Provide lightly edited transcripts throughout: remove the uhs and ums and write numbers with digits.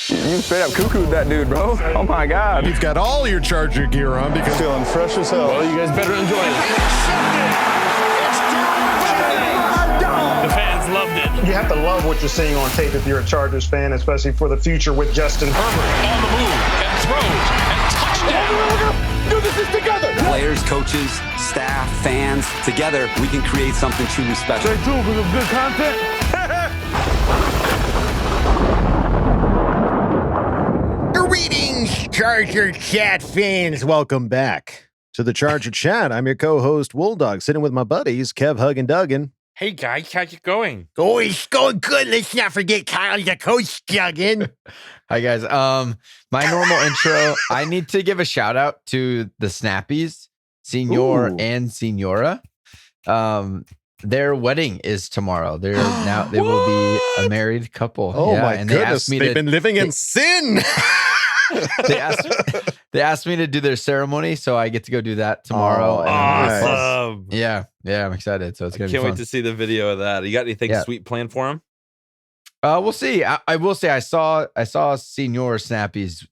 You straight up cuckooed that dude, bro. Oh my God. You've got all your Charger gear on because Feeling fresh as hell. Well, you guys better enjoy it. The fans loved it. You have to love what you're seeing on tape if you're a Chargers fan, especially for the future with Justin Herbert. On the move and throws and touchdown. Do this together. Players, coaches, staff, fans, together we can create something truly special. Stay tuned for some good content. Greetings, Charger Chat fans. Welcome back to the Charger Chat. I'm your co-host, Wooldog, sitting with my buddies, Kev, Huggin, Duggan. Hey guys, how's it going? Oh, it's going good. Let's not forget Kyle, the coach, Duggan. Hi guys. My normal intro. I need to give a shout out to the Snappies, Senor Ooh. and Senora. Their wedding is tomorrow. They will be a married couple. Oh Yeah, my and goodness, they've been living in sin. They asked me to do their ceremony, so I get to go do that tomorrow. Oh, and I'm really pumped. Awesome. Yeah, I'm excited. So it's I gonna can't be wait fun. to see the video of that. You got anything Yeah. sweet planned for him? We'll see. I will say I saw Senor Snappy's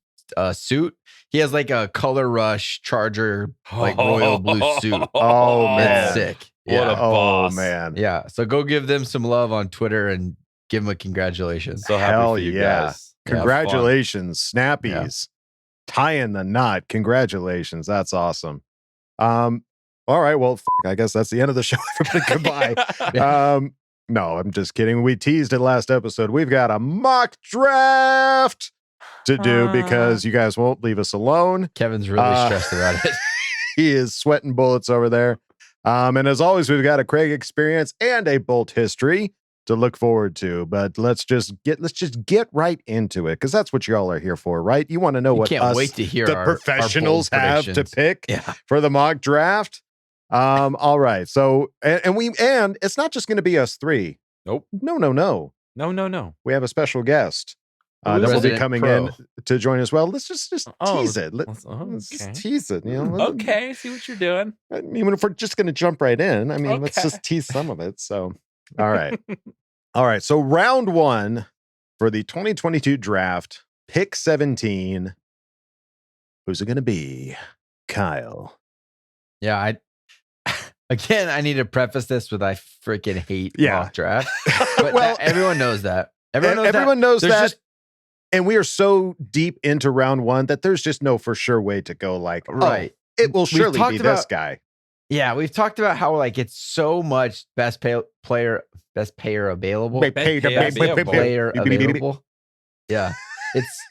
suit. He has like a Color Rush Charger like royal blue suit. Oh, man. It's sick. What a Yeah. boss. Oh, man. Yeah. So go give them some love on Twitter and give them a congratulations. So happy Hell for you yeah. guys. Congratulations, Snappies. Tying the knot. Congratulations. That's awesome. All right. Well, I guess that's the end of the show. Everybody, goodbye. No, I'm just kidding. We teased it last episode. We've got a mock draft to do because you guys won't leave us alone. Kevin's really stressed about it. He is sweating bullets over there. And as always, we've got a Craig experience and a Bolt history to look forward to. But let's just get right into it, because that's what y'all are here for, right? You want to know what Can't us, wait to hear the our professionals bold have to predictions. pick Yeah. for the mock draft. All right. So and it's not just going to be us three. Nope. No. No. We have a special guest that will be Resident coming pro. in to join us. Well, let's just tease it. Let's okay. just tease it. You know. Okay, I see what you're doing. I mean, if we're just going to jump right in, I mean, let's Okay. just tease some of it. So, all right. All right. So, round one for the 2022 draft, pick 17. Who's it going to be? Kyle. Yeah, I need to preface this with I freaking hate mock draft. But Well, everyone knows that. Everyone knows There's that. just- And we are so deep into round one that there's just no for sure way to go like, Right. it will We've surely talked be this about- guy. Yeah, we've talked about how like it's so much best player available. Player available. Yeah.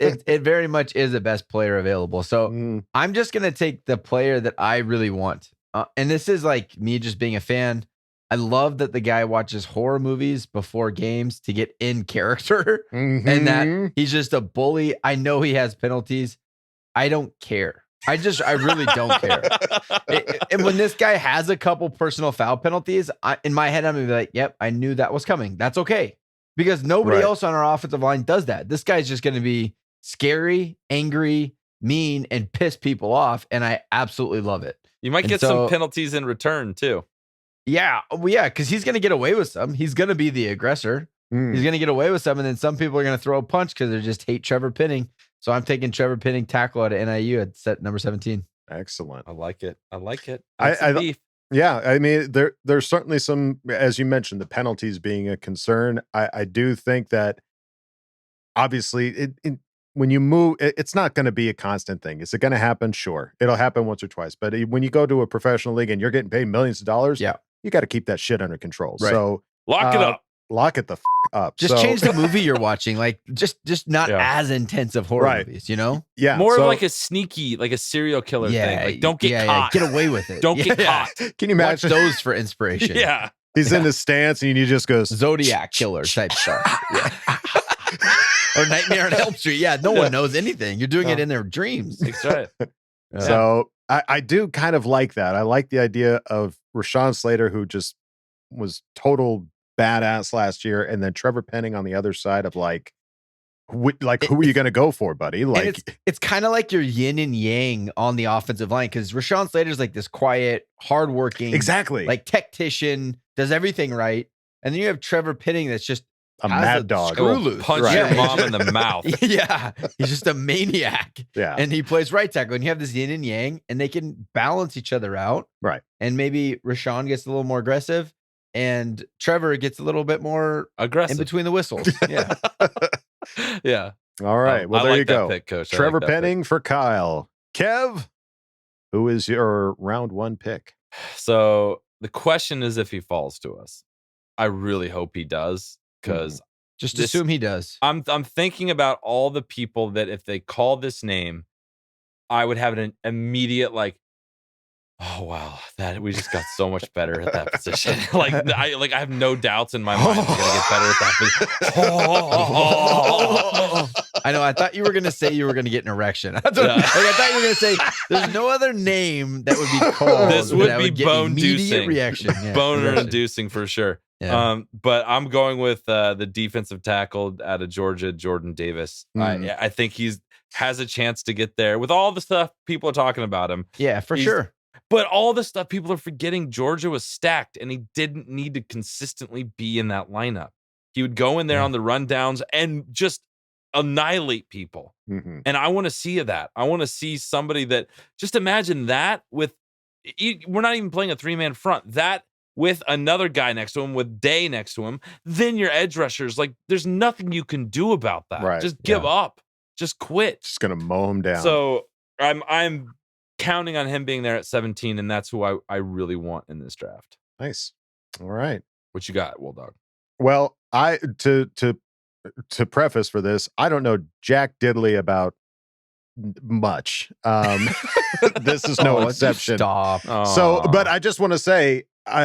It very much is a best player available. So I'm just going to take the player that I really want. And this is like me just being a fan. I love that the guy watches horror movies before games to get in character and that he's just a bully. I know he has penalties. I don't care. I really don't care. And when this guy has a couple personal foul penalties, in my head, I'm going to be like, yep, I knew that was coming. That's okay. Because nobody else on our offensive line does that. This guy's just going to be scary, angry, mean, and piss people off. And I absolutely love it. You might get some penalties in return too. Yeah. Well, yeah, because he's going to get away with some. He's going to be the aggressor. He's going to get away with some. And then some people are going to throw a punch because they just hate Trevor Penning. So I'm taking Trevor Penning tackle at NIU at set number 17. Excellent. I like it. Yeah, I mean, there's certainly some, as you mentioned, the penalties being a concern. I do think that obviously when you move, it's not going to be a constant thing. Is it going to happen? Sure. It'll happen once or twice. But when you go to a professional league and you're getting paid millions of dollars, you got to keep that shit under control. Right. So lock it up. Lock it the up. Just change the movie you're watching. Like just not as intense of horror movies, you know? Yeah. More of like a sneaky, like a serial killer thing. Like don't get caught. Get away with it. Don't get caught. Can you imagine Watch those for inspiration? Yeah. He's in the stance and he just goes Zodiac killer type stuff. Or Nightmare on Elm Street. Yeah, no one knows anything. You're doing it in their dreams. That's right. So I do kind of like that. I like the idea of Rashawn Slater, who just was total badass last year, and then Trevor Penning on the other side of like who are you going to go for, buddy? Like it's kind of like your yin and yang on the offensive line, because Rashawn Slater's like this quiet, hardworking, exactly like tactician, does everything right, and then you have Trevor Penning that's just a mad dog. Screw loose. Punch your mom in the mouth. Yeah. He's just a maniac. Yeah. And he plays right tackle. And you have this yin and yang, and they can balance each other out. Right. And maybe Rashawn gets a little more aggressive, and Trevor gets a little bit more aggressive in between the whistles. Yeah. Yeah. All right. Well, I there like you go. That pick, Coach. Trevor like that Penning pick. for Kyle. Kev, who is your round 1 pick? So the question is if he falls to us. I really hope he does, because just assume he does. I'm thinking about all the people that if they call this name, I would have an immediate like, oh wow, that we just got so much better at that position. I have no doubts in my mind we're gonna get better at that position. I know. I thought you were gonna say you were gonna get an erection. I thought you were gonna say there's no other name that would be called. This would be bone-inducing. Reaction. Yeah, Boner-inducing for sure. Yeah. But I'm going with the defensive tackle out of Georgia, Jordan Davis. I think has a chance to get there with all the stuff people are talking about him. Yeah, for sure. But all the stuff people are forgetting, Georgia was stacked, and he didn't need to consistently be in that lineup. He would go in there on the rundowns and just annihilate people. Mm-hmm. And I want to see that. I want to see somebody that, just imagine that with, we're not even playing a 3-man front. That with another guy next to him, with Day next to him, then your edge rushers, like there's nothing you can do about that. Right. Just give up. Just quit. Just going to mow him down. So I'm counting on him being there at 17, and that's who I really want in this draft. Nice. All right. What you got, Wooldog? Well, to preface for this, I don't know jack diddly about much. This is no exception. Stop. So, but I just want to say,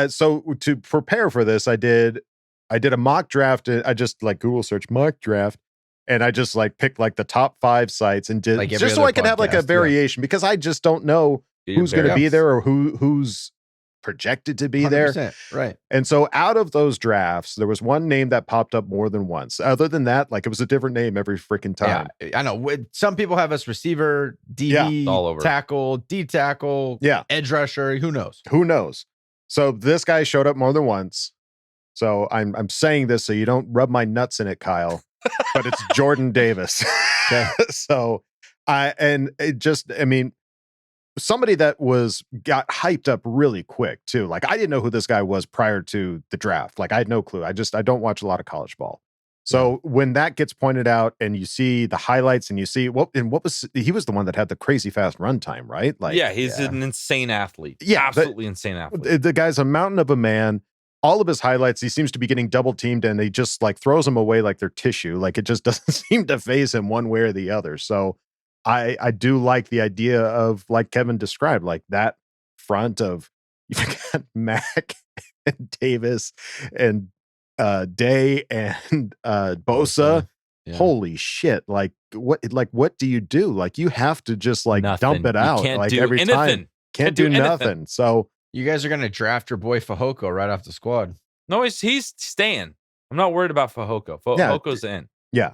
so to prepare for this, I did a mock draft. I just like Google search mock draft, and I just like picked like the top 5 sites and did just so I could have like a variation because I just don't know who's going to be there or who's projected to be there. Right. And so out of those drafts, there was one name that popped up more than once. Other than that, like it was a different name every freaking time. Yeah, I know. Some people have us receiver, DB, all over. tackle, D tackle, edge rusher. Who knows? Who knows? So this guy showed up more than once. So I'm saying this so you don't rub my nuts in it, Kyle. But it's Jordan Davis. Okay. So somebody that got hyped up really quick too. Like I didn't know who this guy was prior to the draft. Like I had no clue. I don't watch a lot of college ball. So when that gets pointed out and you see the highlights and you see he was the one that had the crazy fast run time, right? Like he's an insane athlete. Yeah, absolutely insane athlete. The guy's a mountain of a man. All of his highlights, he seems to be getting double teamed and he just like throws them away like they're tissue. Like it just doesn't seem to phase him one way or the other. So I do like the idea of, like Kevin described, like that front of you've got Mac and Davis and Day and Bosa. Yeah. Holy shit. Like what do you do? Like you have to just like dump it out like every time. Can't do nothing. So you guys are going to draft your boy Fehoko right off the squad. No, he's staying. I'm not worried about Fehoko. Fehoko's in. Yeah.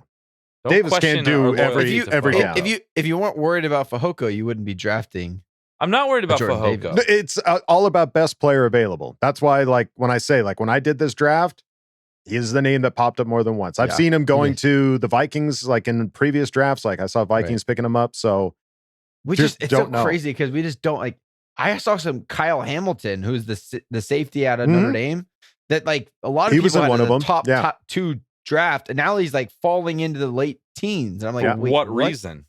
Don't Davis can't do every down. If you weren't worried about Fehoko, you wouldn't be drafting. I'm not worried about Fehoko. It's all about best player available. That's why, like, when I did this draft, he's the name that popped up more than once. I've seen him going to the Vikings, like in previous drafts. Like I saw Vikings picking him up. So it's so crazy because we just don't like. I saw some Kyle Hamilton, who's the safety out of Notre Dame, that like a lot of he people was in had one of them. top 2 draft, and now he's like falling into the late teens. And I'm like, for what reason?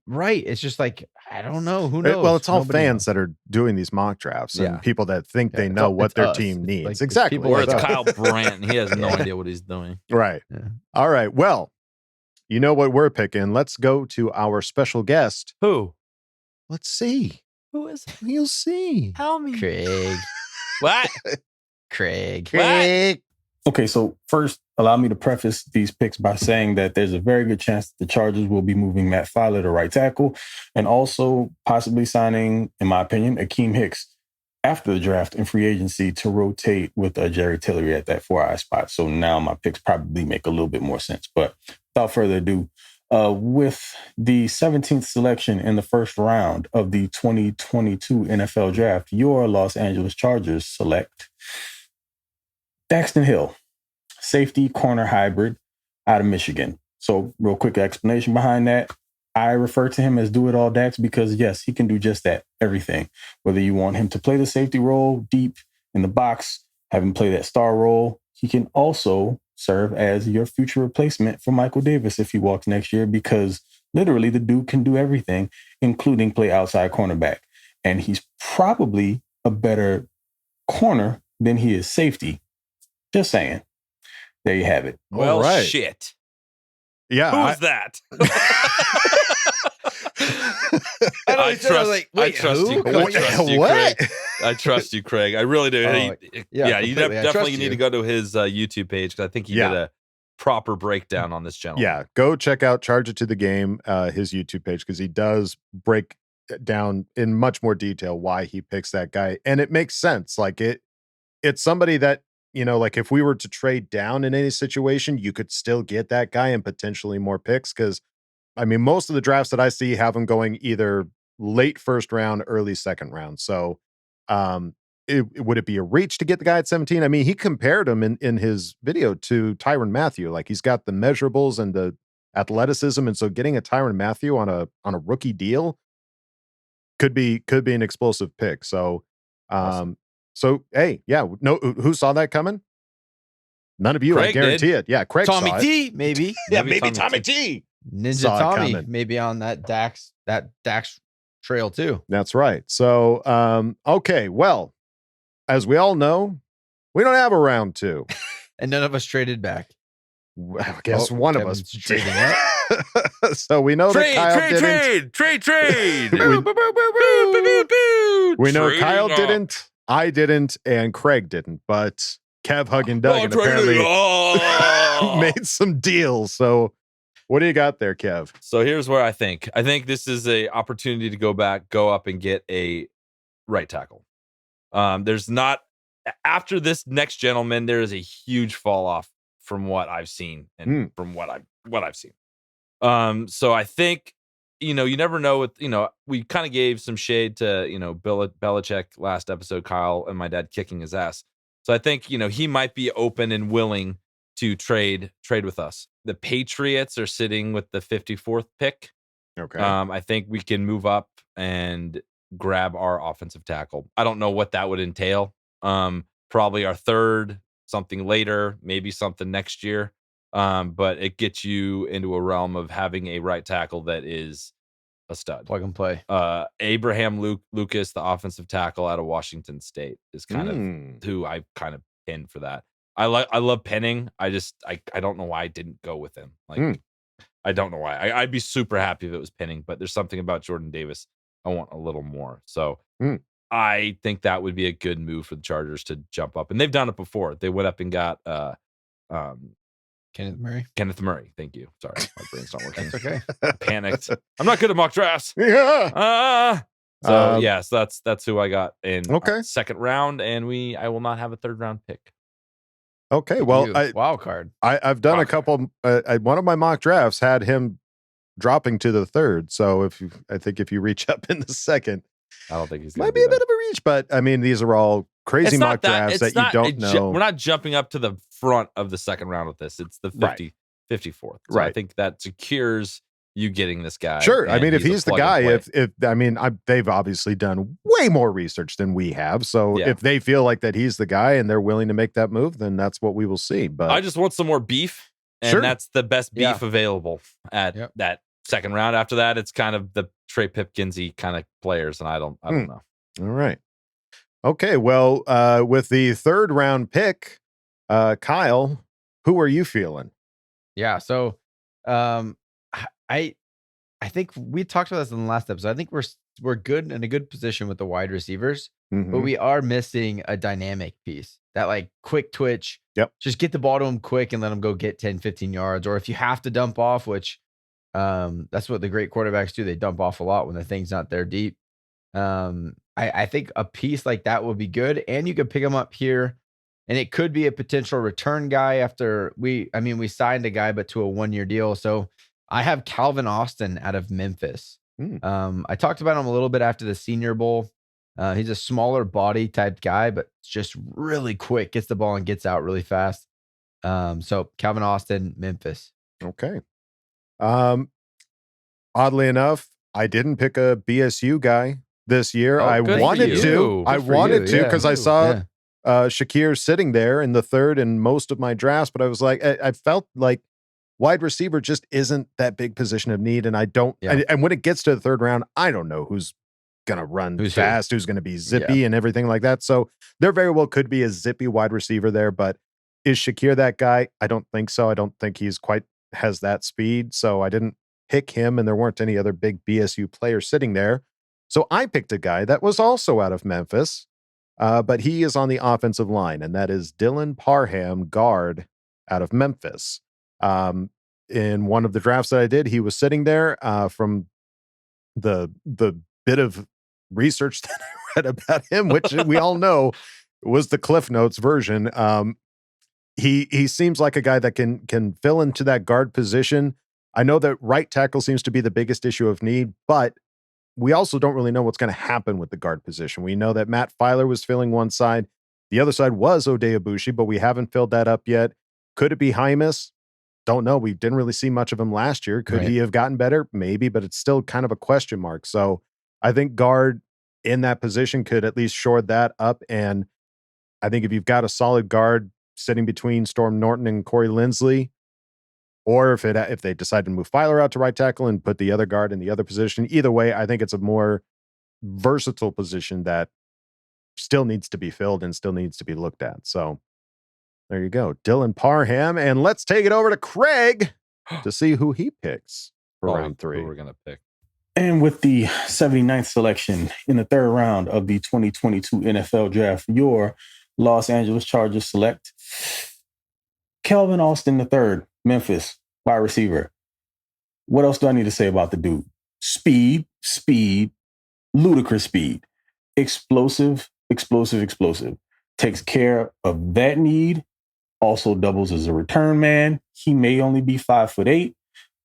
Right. It's just like, I don't know. Who knows? Well, it's all Nobody fans knows. that are doing these mock drafts and people that think they know what their team needs. Like, exactly. people Or it's Kyle Brandt, and he has no idea what he's doing. Right. Yeah. All right. Well, you know what we're picking. Let's go to our special guest. Who? Let's see. Who is? You'll see. Tell me. Craig. What? Craig. Okay, so first, allow me to preface these picks by saying that there's a very good chance that the Chargers will be moving Matt Filer to right tackle and also possibly signing, in my opinion, Akeem Hicks after the draft in free agency to rotate with Jerry Tillery at that 4-eye spot. So now my picks probably make a little bit more sense. But without further ado, with the 17th selection in the first round of the 2022 NFL Draft, your Los Angeles Chargers select Daxton Hill, safety corner hybrid out of Michigan. So real quick explanation behind that. I refer to him as do-it-all Dax because, yes, he can do just that, everything. Whether you want him to play the safety role deep in the box, have him play that star role, he can also serve as your future replacement for Michael Davis if he walks next year because literally the dude can do everything, including play outside cornerback. And he's probably a better corner than he is safety. Just saying. There you have it. Well, right. shit. Yeah. Who's that? I trust you. What? Craig. I trust you, Craig. I really do. You definitely need to go to his YouTube page because I think he did a proper breakdown on this channel. Yeah, go check out Charge It to the Game, his YouTube page, because he does break down in much more detail why he picks that guy, and it makes sense. Like it's somebody that, you know, like if we were to trade down in any situation, you could still get that guy and potentially more picks. Because I mean, most of the drafts that I see have him going either late first round, early second round. So, would it be a reach to get the guy at 17? I mean, he compared him in his video to Tyrann Mathieu. Like he's got the measurables and the athleticism, and so getting a Tyrann Mathieu on a rookie deal could be an explosive pick. So, Awesome. So hey, yeah, no, who saw that coming? None of you, Craig I guarantee did. it. Yeah, Craig Tommy saw T, maybe. Yeah, Maybe maybe Tommy Tommy T. Ninja Saw it Tommy, coming. maybe on that Dax trail too. That's right. So, okay, well, as we all know, we don't have a round 2. And none of us traded back. Well, I guess Oh, one Kevin's of us trading did. So we know that Kyle didn't. Trade. We know Trading Kyle up. didn't, I didn't, and Craig didn't. But Kev, Huggin, Duggan apparently made some deals. So what do you got there, Kev? So here's where I think this is a opportunity to go up and get a right tackle. There's not after this next gentleman, there is a huge fall off from what I've seen and from what I've seen. So I think, you know, you never know with, you know, we kind of gave some shade to, you know, Belichick last episode, Kyle and my dad kicking his ass. So I think, you know, he might be open and willing to trade with us. The Patriots are sitting with the 54th pick. Okay. I think we can move up and grab our offensive tackle. I don't know what that would entail. Probably our third, something later, maybe something next year. But it gets you into a realm of having a right tackle that is a stud. Plug and play. Abraham Lucas, the offensive tackle out of Washington State, is kind of who I kind of pinned for that. I love Penning. I don't know why I didn't go with him. Like I don't know why. I'd be super happy if it was Penning, but there's something about Jordan Davis I want a little more. So I think that would be a good move for the Chargers to jump up, and they've done it before. They went up and got Kenneth Murray. Thank you. Sorry, my brain's not working. That's okay. Panicked. I'm not good at mock drafts. Yeah. So that's who I got in Okay. second round, and I will not have a third round pick. Okay. Well, Wild card. I've done a couple. One of my mock drafts had him dropping to the third. So I think if you reach up in the second, I don't think he's might be a bit of a reach. But I mean, these are all crazy mock drafts that you don't know. We're not jumping up to the front of the second round with this. It's the 54th. So right. I think that secures you getting this guy. Sure. I mean, if he's the guy, they've obviously done way more research than we have. So if they feel like that he's the guy and they're willing to make that move, then that's what we will see. But I just want some more beef, and that's the best beef available at that second round. After that, it's kind of the Trey Pipkinsy kind of players, and I don't know. All right. Okay. Well, with the third round pick, Kyle, who are you feeling? Yeah. So, I think we talked about this in the last episode. I think we're good in a good position with the wide receivers, but we are missing a dynamic piece. That like quick twitch. Yep. Just get the ball to him quick and let him go get 10, 15 yards. Or if you have to dump off, which that's what the great quarterbacks do. They dump off a lot when the thing's not there deep. I think a piece like that would be good. And you could pick him up here. And it could be a potential return guy after we signed a guy, but to a 1-year deal. So I have Calvin Austin out of Memphis. I talked about him a little bit after the Senior Bowl. He's a smaller body type guy, but just really quick, gets the ball and gets out really fast. So Calvin Austin, Memphis. Okay. Oddly enough, I didn't pick a BSU guy this year. I wanted to. I wanted to because I saw Shakir sitting there in the third in most of my drafts, but I was like, I felt like wide receiver just isn't that big position of need, and I don't. And when it gets to the third round, I don't know who's going to run fast, who's going to be zippy and everything like that. So there very well could be a zippy wide receiver there, but is Shakir that guy? I don't think so. I don't think he's quite has that speed. So I didn't pick him, and there weren't any other big BSU players sitting there. So I picked a guy that was also out of Memphis, but he is on the offensive line, and that is Dylan Parham, guard out of Memphis. In one of the drafts that I did, he was sitting there. From the bit of research that I read about him, which we all know was the Cliff Notes version. He seems like a guy that can fill into that guard position. I know that right tackle seems to be the biggest issue of need, but we also don't really know what's going to happen with the guard position. We know that Matt Filer was filling one side. The other side was Ode Abushi, but we haven't filled that up yet. Could it be Hymus? Don't know. We didn't really see much of him last year. Could he have gotten better? Maybe, but it's still kind of a question mark. So I think guard in that position could at least shore that up. And I think if you've got a solid guard sitting between Storm Norton and Corey Lindsley, or if they decide to move Filer out to right tackle and put the other guard in the other position, either way, I think it's a more versatile position that still needs to be filled and still needs to be looked at. So there you go, Dylan Parham. And let's take it over to Craig to see who he picks for round 3. Who we're going to pick. And with the 79th selection in the third round of the 2022 NFL Draft, your Los Angeles Chargers select Calvin Austin III, Memphis, wide receiver. What else do I need to say about the dude? Speed, ludicrous speed, explosive. Takes care of that need. Also doubles as a return man. He may only be 5'8",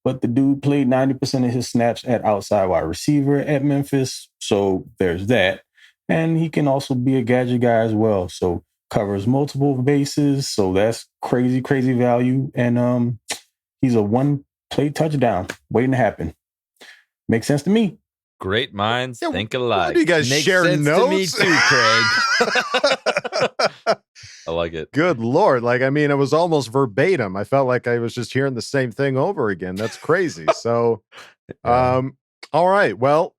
but the dude played 90% of his snaps at outside wide receiver at Memphis. So there's that. And he can also be a gadget guy as well. So covers multiple bases. So that's crazy value. And he's a one-play touchdown waiting to happen. Makes sense to me. Great minds think alike. Do you guys share notes? To me too, Craig. I like it. Good Lord. Like, I mean, it was almost verbatim. I felt like I was just hearing the same thing over again. That's crazy. So, all right. Well,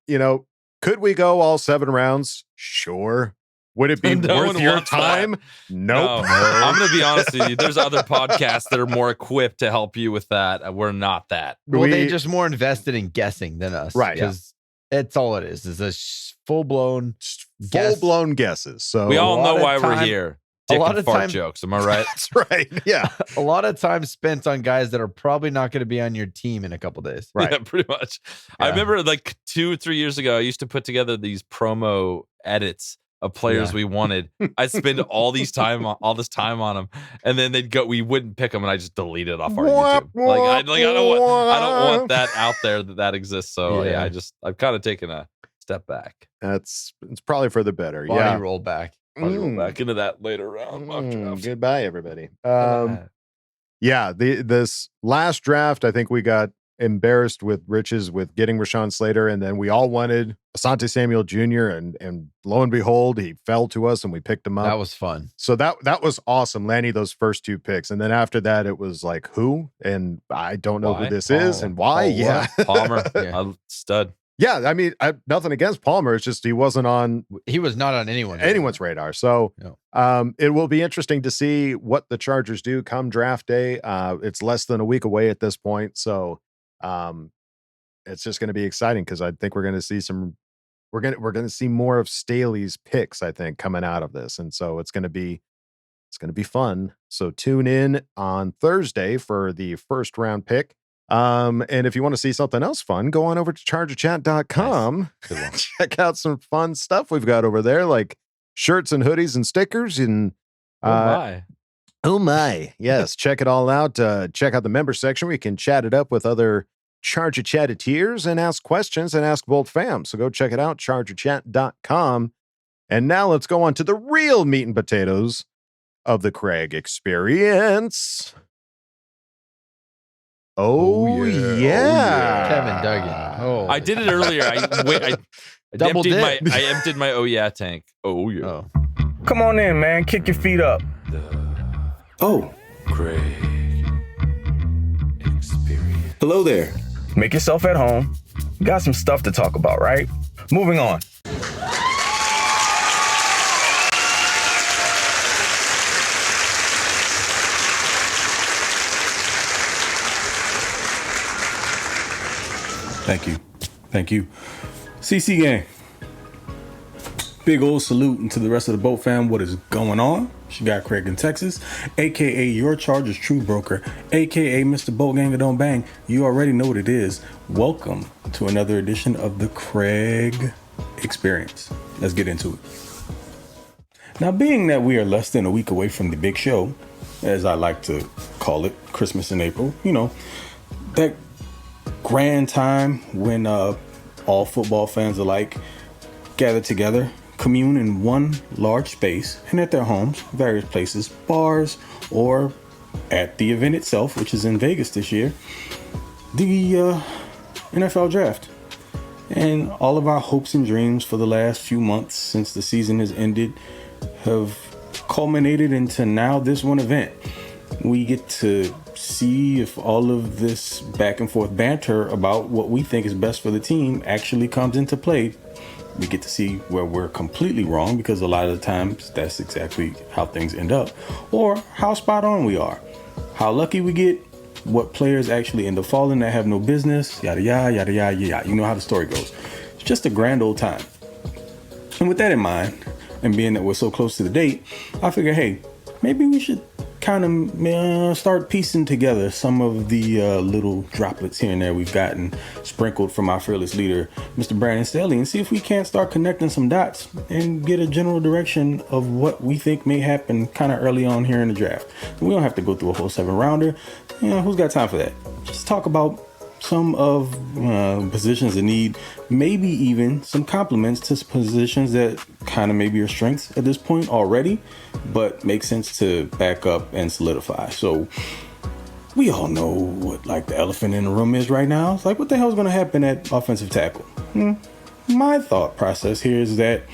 could we go all 7 rounds? Sure. Would it be worth your time? Nope. No. I'm going to be honest with you. There's other podcasts that are more equipped to help you with that. We're not that. Well, they're just more invested in guessing than us. Right. Because it's all it is a full-blown guesses. So we all know why we're here. Dick and fart jokes. Am I right? That's right. Yeah. A lot of time spent on guys that are probably not going to be on your team in a couple days. Right. Yeah, pretty much. Yeah. I remember like 2 or 3 years ago, I used to put together these promo edits of players we wanted. I'd spend all this time on them, and then we wouldn't pick them, and I just delete it off our YouTube. I don't want that out there that exists. So I've kind of taken a step back. It's probably for the better. Body roll back. Roll back into that later round. Goodbye, everybody. This last draft, I think we got embarrassed with riches with getting Rashawn Slater, and then we all wanted Asante Samuel Jr. and lo and behold, he fell to us and we picked him up. That was fun. So that was awesome, landing those first 2 picks. And then after that, it was like, who? And I don't know who this is and why. Palmer, stud. Yeah, I mean, nothing against Palmer. It's just he was not on anyone's radar. So it will be interesting to see what the Chargers do come draft day. It's less than a week away at this point. So it's just going to be exciting because I think we're going to see we're going to see more of Staley's picks, I think, coming out of this. And so it's going to be fun. So tune in on Thursday for the first round pick. And if you want to see something else fun, go on over to chargerchat.com. Nice. Check out some fun stuff we've got over there, like shirts and hoodies and stickers. And oh my. Yes. Check it all out. Check out the member section where you can chat it up with other Charger Chatteteers and ask questions and ask Bolt fam. So go check it out, chargerchat.com. And now let's go on to the real meat and potatoes of the Craig Experience. Oh yeah. Kevin Duggan. Oh, I did it earlier. I Double dip. I emptied my oh yeah tank. Oh yeah. Oh. Come on in, man. Kick your feet up. Oh, Craig Experience. hello there. Make yourself at home. Got some stuff to talk about, right? Moving on. Thank you. CC gang. Big old salute to the rest of the boat fam. What is going on? She got Craig in Texas, aka your Chargers true broker, aka Mr. Boat Gang Don't Bang. You already know what it is. Welcome to another edition of the Craig Experience. Let's get into it. Now, being that we are less than a week away from the big show, as I like to call it, Christmas in April, you know, that grand time when all football fans alike gather together, commune in one large space and at their homes, various places, bars, or at the event itself, which is in Vegas this year, the NFL draft. And all of our hopes and dreams for the last few months since the season has ended have culminated into now this one event. We get to see if all of this back and forth banter about what we think is best for the team actually comes into play. We get to see where we're completely wrong, because a lot of the times that's exactly how things end up, or how spot on we are, how lucky we get, what players actually end up falling that have no business, yada yada yada yada yada. You know how the story goes. It's just a grand old time. And with that in mind, and being that we're so close to the date, I figure, hey, maybe we should kind of start piecing together some of the little droplets here and there we've gotten sprinkled from our fearless leader, Mr. Brandon Staley, and see if we can't start connecting some dots and get a general direction of what we think may happen kind of early on here in the draft. We don't have to go through a whole 7-rounder. You know, who's got time for that? Just talk about some of positions in need, maybe even some compliments to positions that kind of maybe are strengths at this point already, but make sense to back up and solidify. So we all know what like the elephant in the room is right now. It's like, what the hell is going to happen at offensive tackle? My thought process here is that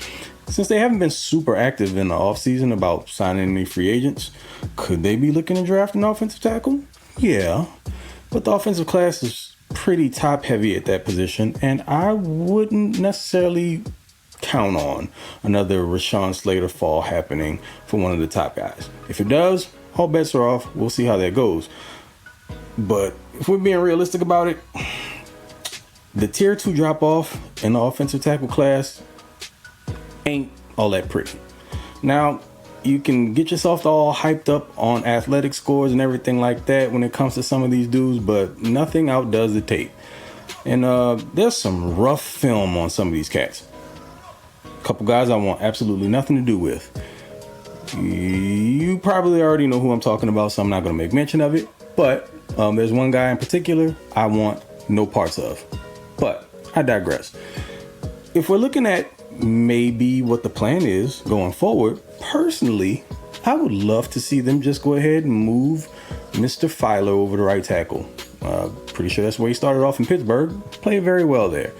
since they haven't been super active in the offseason about signing any free agents, could they be looking to draft an offensive tackle? Yeah, but the offensive class is pretty top heavy at that position, and I wouldn't necessarily count on another Rashawn Slater fall happening for one of the top guys. If it does, all bets are off. We'll see how that goes. But if we're being realistic about it, the tier 2 drop off in the offensive tackle class ain't all that pretty. Now, you can get yourself all hyped up on athletic scores and everything like that when it comes to some of these dudes, but nothing outdoes the tape. And there's some rough film on some of these cats. A couple guys I want absolutely nothing to do with. You probably already know who I'm talking about, so I'm not going to make mention of it. But there's one guy in particular I want no parts of. But I digress. If we're looking at maybe what the plan is going forward, personally, I would love to see them just go ahead and move Mr. Filer over to right tackle. Pretty sure that's where he started off in Pittsburgh. Played very well there.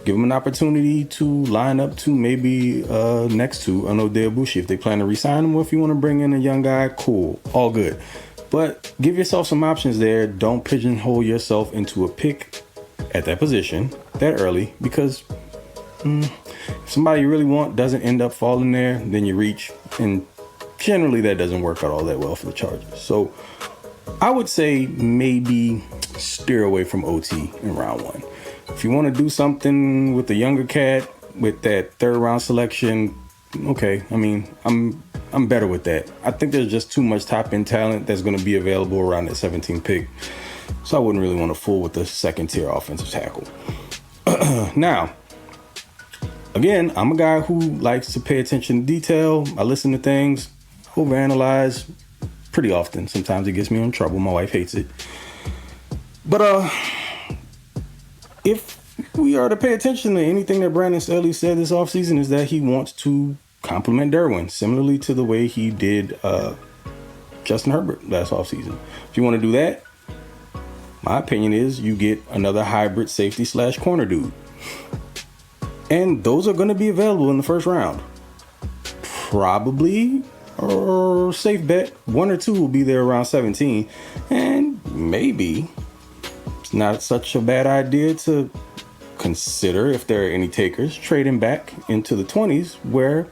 Give him an opportunity to line up to maybe next to an Odell Bushi if they plan to re-sign him, or if you want to bring in a young guy, cool, all good. But give yourself some options there. Don't pigeonhole yourself into a pick at that position that early, because if somebody you really want doesn't end up falling there, then you reach, and generally that doesn't work out all that well for the Chargers. So I would say maybe steer away from OT in round 1. If you want to do something with the younger cat with that 3rd round selection, okay. I mean, I'm better with that. I think there's just too much top end talent that's going to be available around that 17th pick. So I wouldn't really want to fool with the 2nd tier offensive tackle. Now, again, I'm a guy who likes to pay attention to detail. I listen to things, overanalyze pretty often. Sometimes it gets me in trouble. My wife hates it. But if we are to pay attention to anything that Brandon Staley said this offseason, is that he wants to compliment Derwin, similarly to the way he did Justin Herbert last offseason. If you want to do that, my opinion is you get another hybrid safety / corner dude. And those are going to be available in the first round. Probably, or safe bet, 1 or 2 will be there around 17. And maybe it's not such a bad idea to consider, if there are any takers, trading back into the 20s where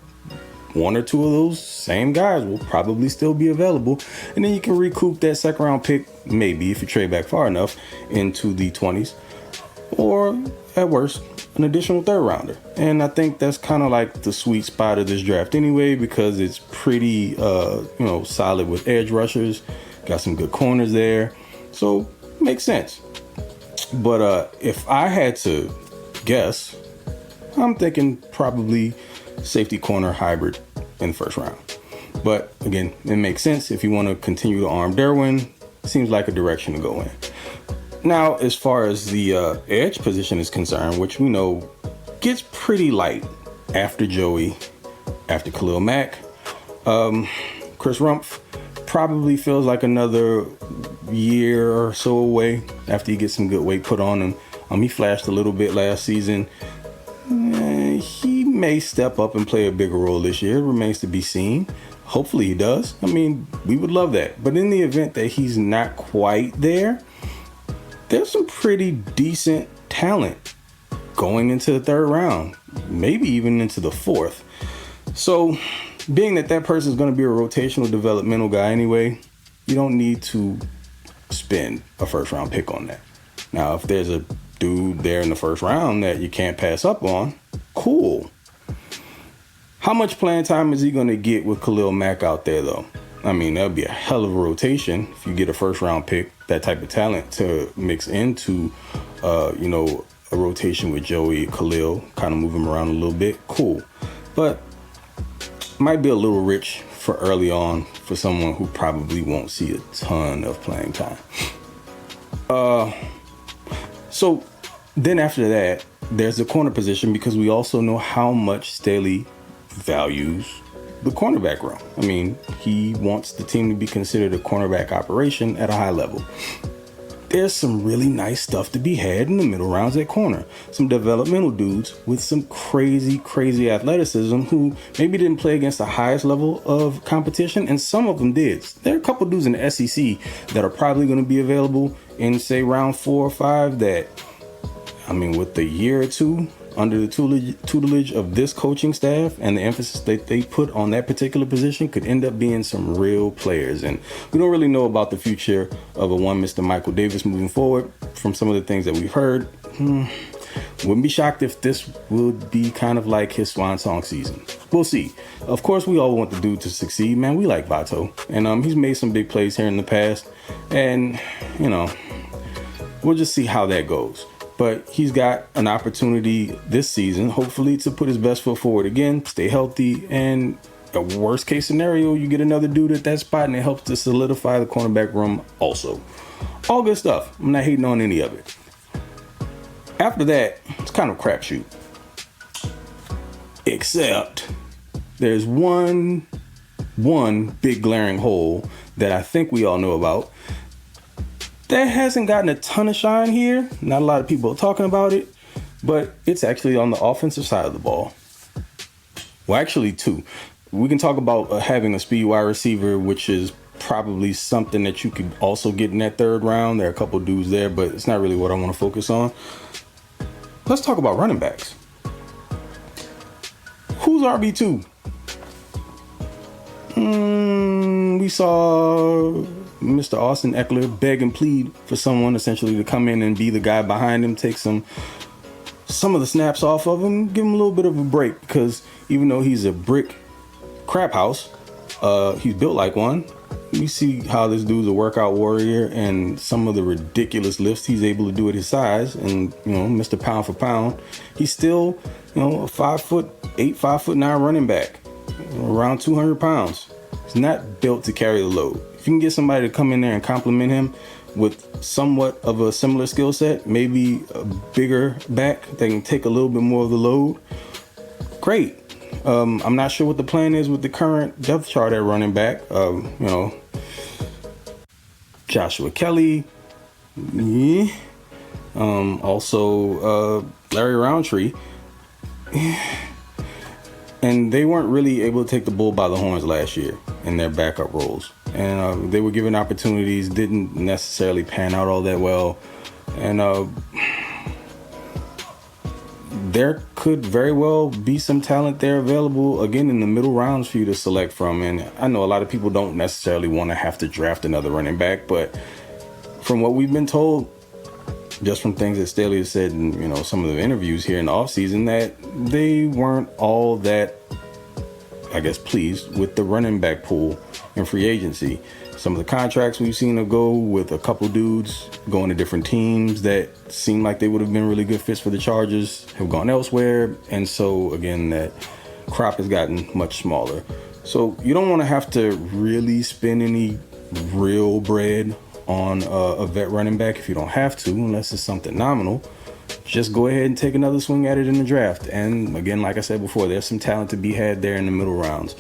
1 or 2 of those same guys will probably still be available. And then you can recoup that second round pick, maybe if you trade back far enough, into the 20s. Or at worst, an additional third rounder. And I think that's kind of like the sweet spot of this draft anyway, because it's pretty, solid with edge rushers. Got some good corners there. So makes sense. But if I had to guess, I'm thinking probably safety corner hybrid in the first round. But again, it makes sense if you want to continue to arm Derwin. Seems like a direction to go in. Now, as far as the edge position is concerned, which we know gets pretty light after Joey, after Khalil Mack, Chris Rumpf probably feels like another year or so away after he gets some good weight put on him. He flashed a little bit last season. He may step up and play a bigger role this year. It remains to be seen. Hopefully he does. I mean, we would love that. But in the event that he's not quite there, there's some pretty decent talent going into the third round, maybe even into the fourth. So being that person is going to be a rotational developmental guy anyway, you don't need to spend a first round pick on that. Now, if there's a dude there in the first round that you can't pass up on, cool. How much playing time is he going to get with Khalil Mack out there, though? I mean, that'd be a hell of a rotation if you get a first round pick, that type of talent to mix into, a rotation with Joey, Khalil, kind of move him around a little bit. Cool. But might be a little rich for early on for someone who probably won't see a ton of playing time. So then after that, there's the corner position, because we also know how much Staley values the cornerback room. I mean, he wants the team to be considered a cornerback operation at a high level. There's some really nice stuff to be had in the middle rounds at corner. Some developmental dudes with some crazy athleticism who maybe didn't play against the highest level of competition, and some of them did. There are a couple dudes in the SEC that are probably going to be available in, say, round 4 or 5 that, I mean, with the year or two under the tutelage of this coaching staff and the emphasis that they put on that particular position, could end up being some real players. And we don't really know about the future of one Mr. Michael Davis moving forward. From some of the things that we've heard, wouldn't be shocked if this would be kind of like his swan song season. We'll see. Of course, we all want the dude to succeed, man. We like Vato, and he's made some big plays here in the past, and we'll just see how that goes. But he's got an opportunity this season, hopefully, to put his best foot forward again, stay healthy, and a worst case scenario, you get another dude at that spot and it helps to solidify the cornerback room also. All good stuff. I'm not hating on any of it. After that, it's kind of a crapshoot. Except there's one big glaring hole that I think we all know about that hasn't gotten a ton of shine here. Not a lot of people are talking about it, but it's actually on the offensive side of the ball. Well, actually, 2. We can talk about having a speed wide receiver, which is probably something that you could also get in that third round. There are a couple dudes there, but it's not really what I want to focus on. Let's talk about running backs. Who's RB2? We saw Mr. Austin Eckler beg and plead for someone essentially to come in and be the guy behind him, take some of the snaps off of him, give him a little bit of a break, because even though he's a brick crap house, he's built like one. You see how this dude's a workout warrior, and some of the ridiculous lifts he's able to do at his size, and Mr. Pound for Pound, he's still a 5'8", 5'9" running back, around 200 pounds. He's not built to carry the load. If you can get somebody to come in there and compliment him with somewhat of a similar skill set, maybe a bigger back that can take a little bit more of the load, great. I'm not sure what the plan is with the current depth chart at running back. Joshua Kelly. Yeah. Also, Larry Roundtree. And they weren't really able to take the bull by the horns last year in their backup roles. And they were given opportunities, didn't necessarily pan out all that well. And there could very well be some talent there available, again, in the middle rounds for you to select from. And I know a lot of people don't necessarily want to have to draft another running back, but from what we've been told, just from things that Staley has said in some of the interviews here in the offseason, that they weren't all that, I guess, pleased with the running back pool in free agency. Some of the contracts we've seen them go with a couple dudes going to different teams that seem like they would have been really good fits for the Chargers have gone elsewhere. And so, again, that crop has gotten much smaller. So you don't want to have to really spend any real bread on a vet running back if you don't have to, unless it's something nominal. Just go ahead and take another swing at it in the draft. And again, like I said before, there's some talent to be had there in the middle rounds.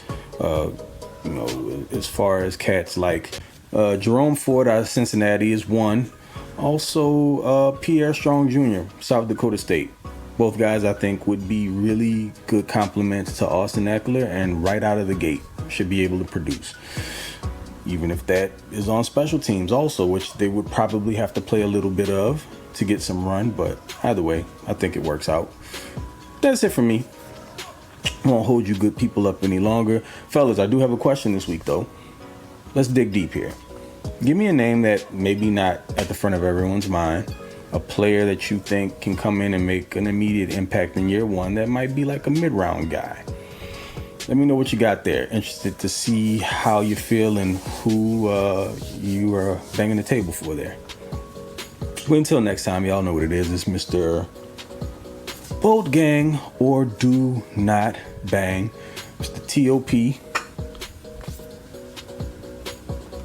As far as cats like Jerome Ford out of Cincinnati is one. Also, Pierre Strong Jr., South Dakota State. Both guys I think would be really good compliments to Austin Eckler, and right out of the gate should be able to produce. Even if that is on special teams also, which they would probably have to play a little bit of to get some run, but either way, I think it works out. That's it for me. I won't hold you good people up any longer. Fellas, I do have a question this week, though. Let's dig deep here. Give me a name that maybe not at the front of everyone's mind, a player that you think can come in and make an immediate impact in year one that might be like a mid-round guy. Let me know what you got there. Interested to see how you feel and who you are banging the table for there. But until next time, y'all know what it is. It's Mr. Bold Gang or Do Not Bang. Mr. TOP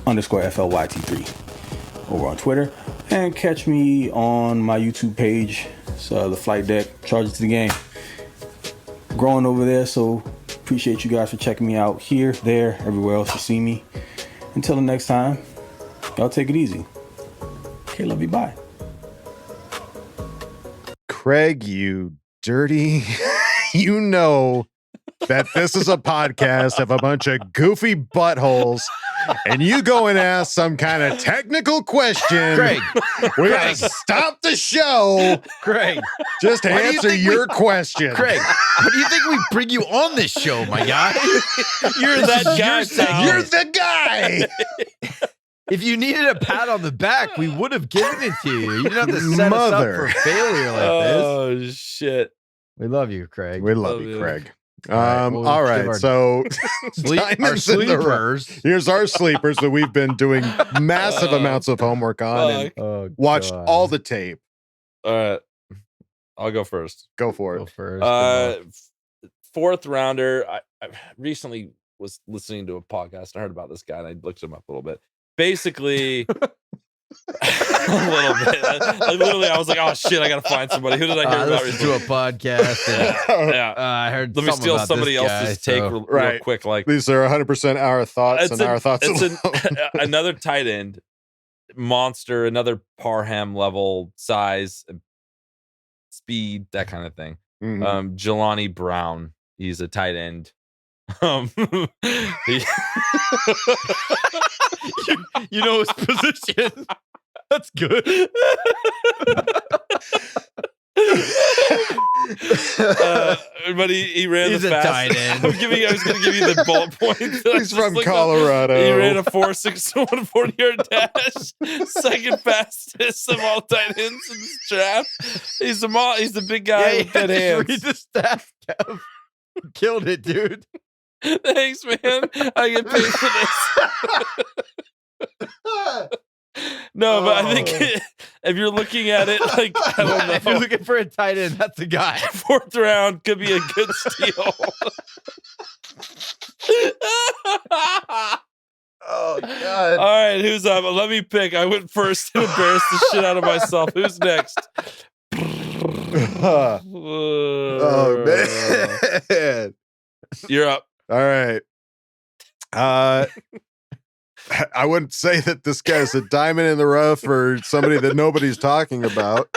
_FLYT3 over on Twitter. And catch me on my YouTube page. It's the Flight Deck, Charges to the Game. Growing over there, so appreciate you guys for checking me out here, there, everywhere else you see me. Until the next time, y'all take it easy. Okay, love you, bye. Craig, you dirty, you know that this is a podcast of a bunch of goofy buttholes, and you go and ask some kind of technical question. Craig, we're going to stop the show. Craig, just to answer your question. Craig, how do you think we bring you on this show, my guy? You're that guy. You're the guy. If you needed a pat on the back, we would have given it to you. You didn't have to set us up for failure like this. Oh, shit. We love you, Craig. We love you, Craig. All right. So our sleepers. Here's our sleepers that we've been doing massive amounts of homework on and watched all the tape. All right. I'll go first. Go for it. Go first. Fourth rounder. I recently was listening to a podcast. I heard about this guy and I looked him up a little bit. Basically, a little bit. Literally, I was like, "Oh shit, I gotta find somebody." Who did I hear about? To a podcast. And, yeah, I heard. Let me steal somebody else's take real quick. Like these are 100% our thoughts and our thoughts. It's another tight end monster, another Parham level size, speed, that kind of thing. Mm-hmm. Jelani Brown. He's a tight end. You know his position. That's good. But he ran He's the fast. tight end. I was going to give you the bullet points. He's from Colorado. He ran a 4.6 140-yard dash. Second fastest of all tight ends in this draft. He's the big guy with good hands. Read the stats, Kev. Killed it, dude. Thanks, man. I get paid for this. No, but I think if you're looking at it, like, I don't know. If you're looking for a tight end, that's the guy. Fourth round could be a good steal. Oh, God. All right, who's up? Let me pick. I went first and embarrassed the shit out of myself. Who's next? Oh, man. You're up. All right. I wouldn't say that this guy's a diamond in the rough or somebody that nobody's talking about.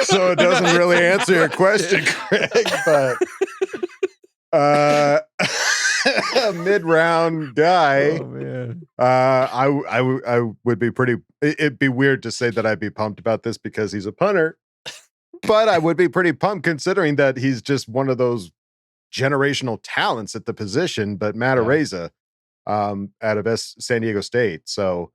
So it doesn't really answer your question, Craig, but a mid-round guy. Oh man. I would be pretty, it'd be weird to say that I'd be pumped about this because he's a punter, but I would be pretty pumped considering that he's just one of those generational talents at the position, but Matt Araiza out of San Diego State. So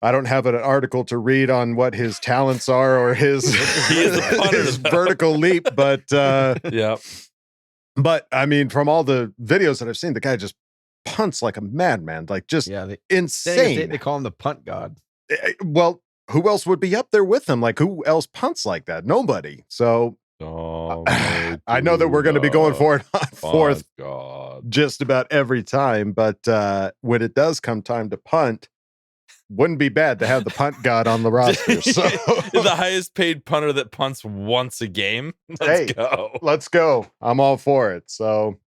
I don't have an article to read on what his talents are or his, his vertical leap, but but I mean, from all the videos that I've seen, the guy just punts like a madman, like just insane. They call him the punt god. Well, who else would be up there with him? Like, who else punts like that? Nobody. So I know that we're going to be going for it on fourth just about every time, but when it does come time to punt, wouldn't be bad to have the punt god on the roster. So the highest paid punter that punts once a game. Let's go. Let's go. I'm all for it. So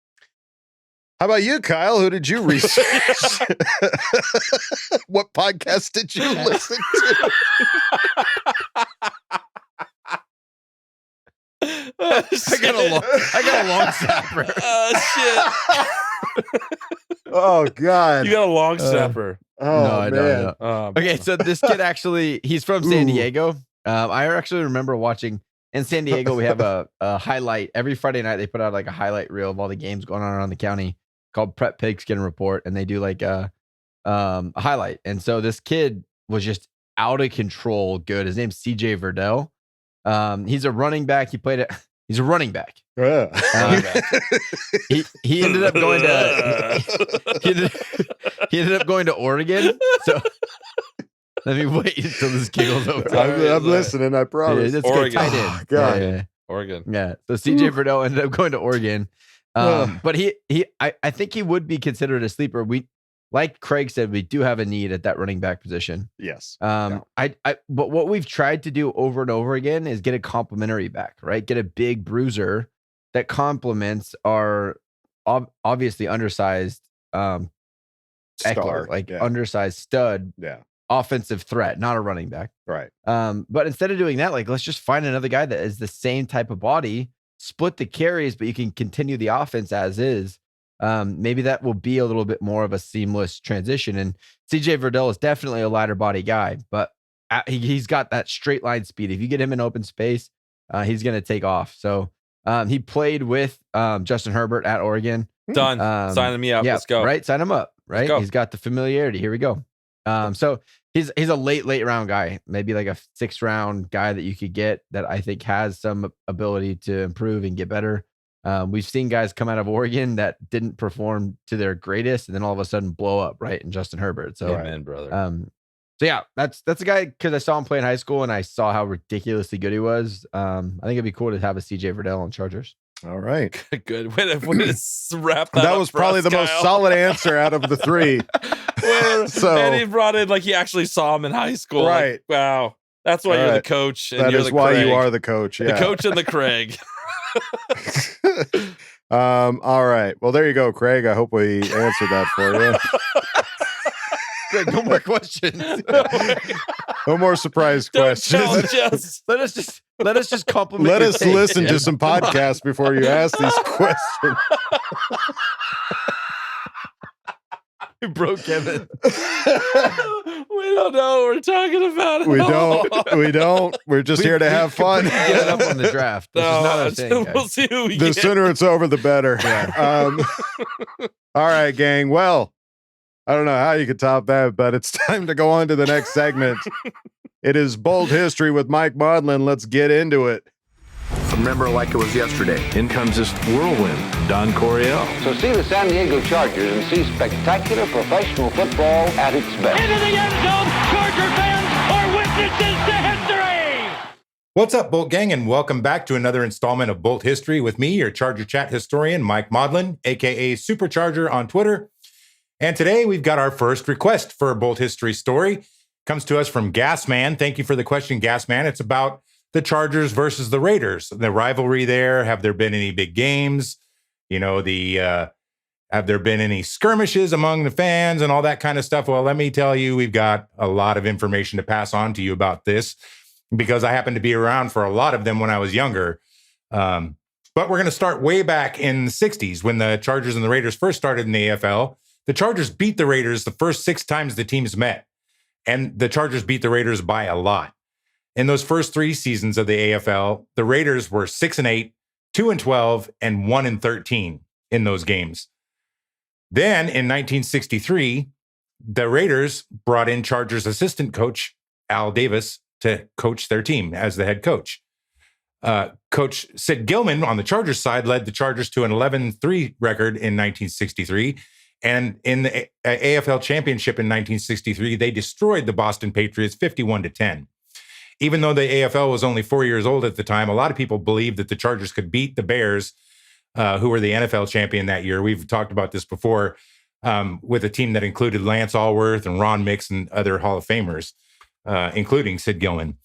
how about you, Kyle? Who did you research? What podcast did you listen to? I got a long snapper. Oh shit. Oh god. You got a long snapper. Oh, no, I man. don't. Okay, so this kid he's from San Diego. I actually remember watching in San Diego. We have a highlight every Friday night. They put out like a highlight reel of all the games going on around the county called Prep Pigskin Report, and they do like a highlight. And so this kid was just out of control good. His name's CJ Verdell. He's a running back. He's a running back. He ended up going to he ended up going to Oregon. So let me wait until this giggles over. I'm listening. I promise. Oregon. God. Yeah. Oregon. Yeah. So CJ Verdell ended up going to Oregon. But I think he would be considered a sleeper. We, like Craig said, we do have a need at that running back position. Yes. But what we've tried to do over and over again is get a complimentary back, right? Get a big bruiser that complements our obviously undersized Eckler, undersized stud, offensive threat, not a running back. Right. But instead of doing that, like, let's just find another guy that is the same type of body, split the carries, but you can continue the offense as is. Maybe that will be a little bit more of a seamless transition. And CJ Verdell is definitely a lighter body guy, but he's got that straight line speed. If you get him in open space, he's going to take off. So he played with Justin Herbert at Oregon. Done. Signing me up. Yeah, Let's go. Right. Sign him up. Right. He's got the familiarity. Here we go. So he's a late round guy, maybe like a 6th round guy that you could get that I think has some ability to improve and get better. We've seen guys come out of Oregon that didn't perform to their greatest and then all of a sudden blow up, right? And Justin Herbert. So, amen, brother. So yeah, that's a guy because I saw him play in high school and I saw how ridiculously good he was. I think it'd be cool to have a CJ Verdell on Chargers. All right. Good. Way to wrap that That up was for probably us, the most Kyle. solid answer out of the 3. And he brought in like he actually saw him in high school. Right. Like, wow. That's why you're the coach. And that you're is the why Craig. you are the coach. Yeah. The coach and the Craig. All right. Well, there you go, Craig. I hope we answered that for you. Greg, no more questions. No more surprise questions. Let us just compliment. Let your us take, listen man. to some podcasts before you ask these questions. You broke Kevin. We don't know what we're talking about. We don't. We're just here to have fun. Get it up on the draft. This is not our thing, guys. We'll see who we The get. sooner it's over, the better. Yeah. All right, gang. Well, I don't know how you could top that, but it's time to go on to the next segment. It is Bold History with Mike Modlin. Let's get into it. Remember like it was yesterday. In comes this whirlwind, Don Coryell. So see the San Diego Chargers and see spectacular professional football at its best. Into the end zone, Charger fans are witnesses to history! What's up, Bolt Gang, and welcome back to another installment of Bolt History with me, your Charger Chat historian, Mike Modlin, a.k.a. Supercharger on Twitter. And today we've got our first request for a Bolt History story. Comes to us from Gasman. Thank you for the question, Gasman. It's about the Chargers versus the Raiders. The rivalry there. Have there been any big games? You know, the Have there been any skirmishes among the fans and all that kind of stuff? Well, let me tell you, we've got a lot of information to pass on to you about this because I happened to be around for a lot of them when I was younger. But we're going to start way back in the 60s when the Chargers and the Raiders first started in the AFL. The Chargers beat the Raiders the first 6 times the teams met, and the Chargers beat the Raiders by a lot. In those first 3 seasons of the AFL, the Raiders were 6-8, 2-12, and 1-13 in those games. Then in 1963, the Raiders brought in Chargers assistant coach Al Davis to coach their team as the head coach. Coach Sid Gilman on the Chargers side led the Chargers to an 11-3 record in 1963. And in the AFL championship in 1963, they destroyed the Boston Patriots 51-10. Even though the AFL was only 4 years old at the time, a lot of people believed that the Chargers could beat the Bears, who were the NFL champion that year. We've talked about this before, with a team that included Lance Allworth and Ron Mix and other Hall of Famers, including Sid Gilman.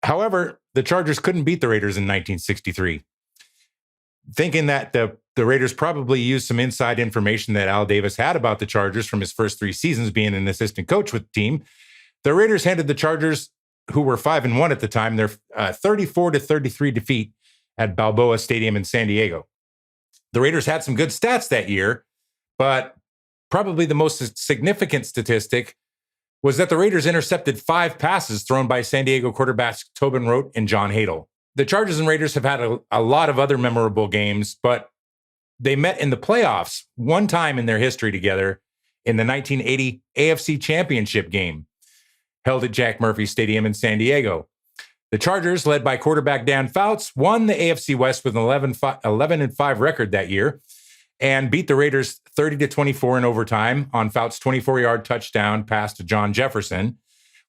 However, the Chargers couldn't beat the Raiders in 1963. Thinking that the Raiders probably used some inside information that Al Davis had about the Chargers from his first 3 seasons being an assistant coach with the team, the Raiders handed the Chargers, who were 5-1 at the time, their 34-33 defeat at Balboa Stadium in San Diego. The Raiders had some good stats that year, but probably the most significant statistic was that the Raiders intercepted 5 passes thrown by San Diego quarterbacks Tobin Rote and John Hadle. The Chargers and Raiders have had a lot of other memorable games, but they met in the playoffs one time in their history together in the 1980 AFC Championship game held at Jack Murphy Stadium in San Diego. The Chargers, led by quarterback Dan Fouts, won the AFC West with an 11-5 record that year and beat the Raiders 30-24 in overtime on Fouts' 24-yard touchdown pass to John Jefferson,